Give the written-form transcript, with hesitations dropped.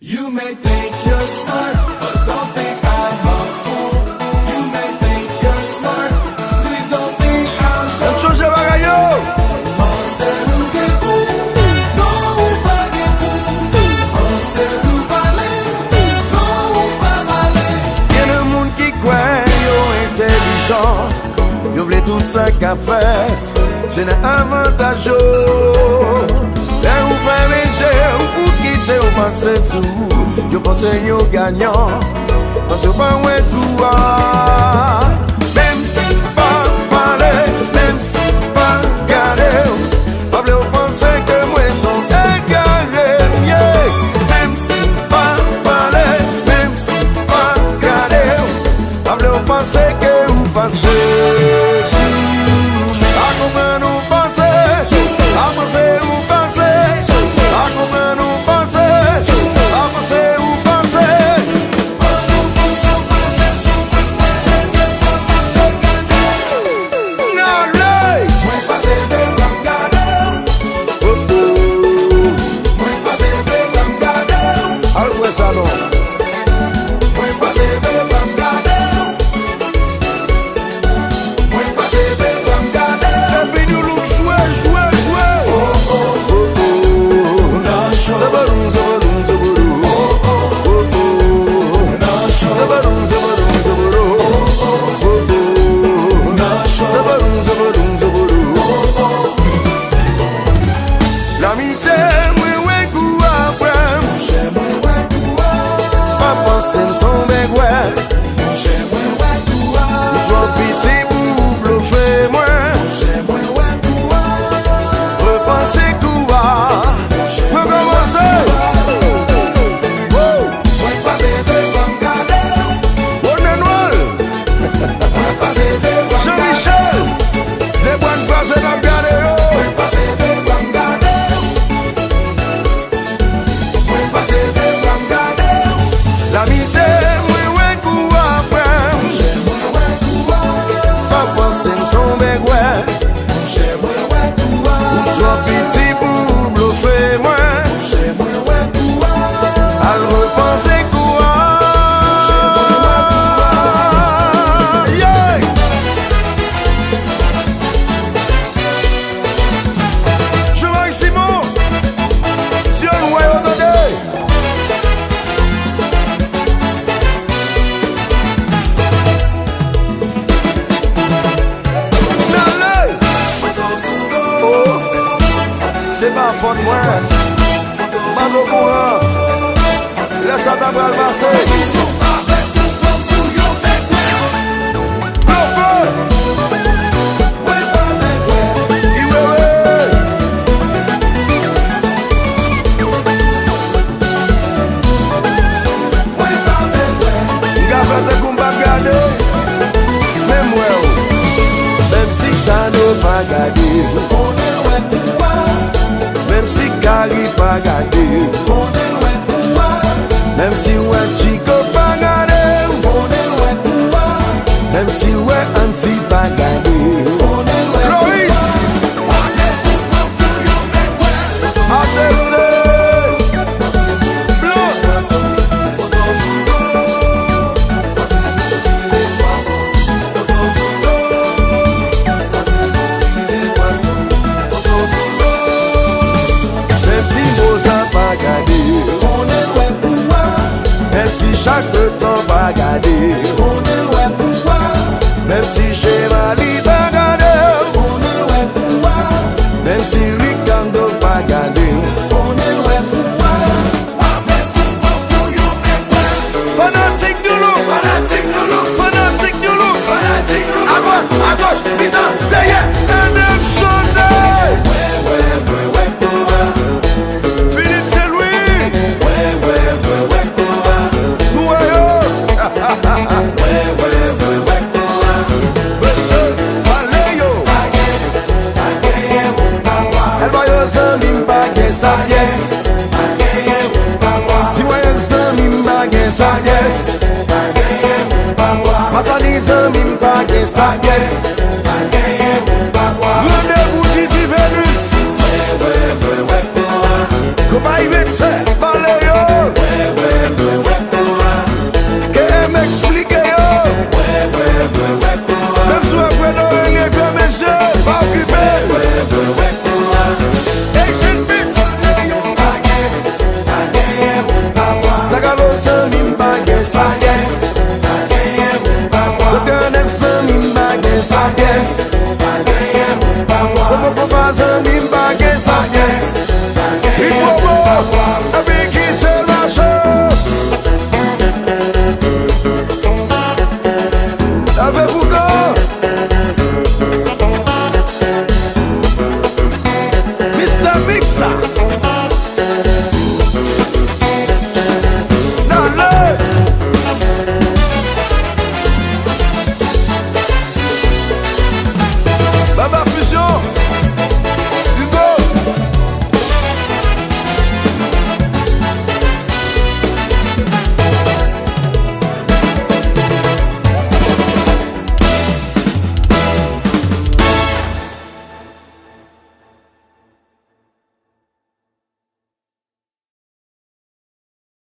You may think you're smart, but don't think I'm a fool. You may think you're smart, please don't think I'm dumb. Changer bagay yo. Pense nou gen pou, non ou pa gen pou. Pense nou pale, non ou pa pale. Gen un moun ki kwen yo intelijan, yo vle tout sa ka fet, se nan avantaj yo. Le ou fè meje ou kite ou panse sou, yo pense yo ganyan, panse yo pa wè koua. Mem si pa pale, mem si pa gade, pa vle ou pense ke mwen son egare, yeah. Mem si pa pale, mem si pa gade, pa vle ou pense ke ou panse sou. A koumen ou panse, a panse ou panse, a koumen ou panse, a panse ou panse. Nan ley, Mwen pase de kam gade ou, mwen pase de kam gade ou. al wè salon. Mwen pase de kam gade ou, mwen pase de kam gade ou. Depi nou louk jwe, jwe, jwe. Nan show, Zabaroum, zabaroum, zabaroum. nan show, Zabaroum, zabaroum, zabaroum. nan show. Zabaroum, zabaroum, zabaroum. L'amitié, mwen wè kou aprem, Mouche mwen wè koua, pa panse m'son begwè. mouche mwen wè koua, Twa piti pou blofe mwen, mouche mwen wè koua, repanse kouwa. Mwen komanse. mwen pase de kam gade ou, On enwal, mwen pase de kam gade ou, Jean-Michel, de bon pase nan gade yo. mwen pase de kam gade ou, mwen pase de kam gade ou. L'amitié, mwen wè kou aprem, Mouche mwen wè koua, pa panse m'son begwè. mouche mwen wè koua, Twa piti pou blofe mwen, mouche mwen wè koua, al repanse kouwa. Yeah. Je vais Simon, si on voit au dode. Nale, oh, c'est pas faute moi. Mando courant, laisse ça t'apprendre à passer. Même si t'as ne pas gardé, même si Kari pas gardé, même si ouais Chico pas gardé, même si ouais Ansi pas gardé. Loïs, attesté, même si Moza pas gardé, même si chaque temps pas gardé, même si Chevali pas gardé, même si Ricardo pas gardé. Fanatique du loup, fanatique du loup, à gauche, putain, derrière, Philippe c'est Louis, Monsieur Valéo, El Bayo Zamim Bagay sa pièce, Tiwaye Zamim Bagay sa pièce, Masani Zamim Bagay sa pièce.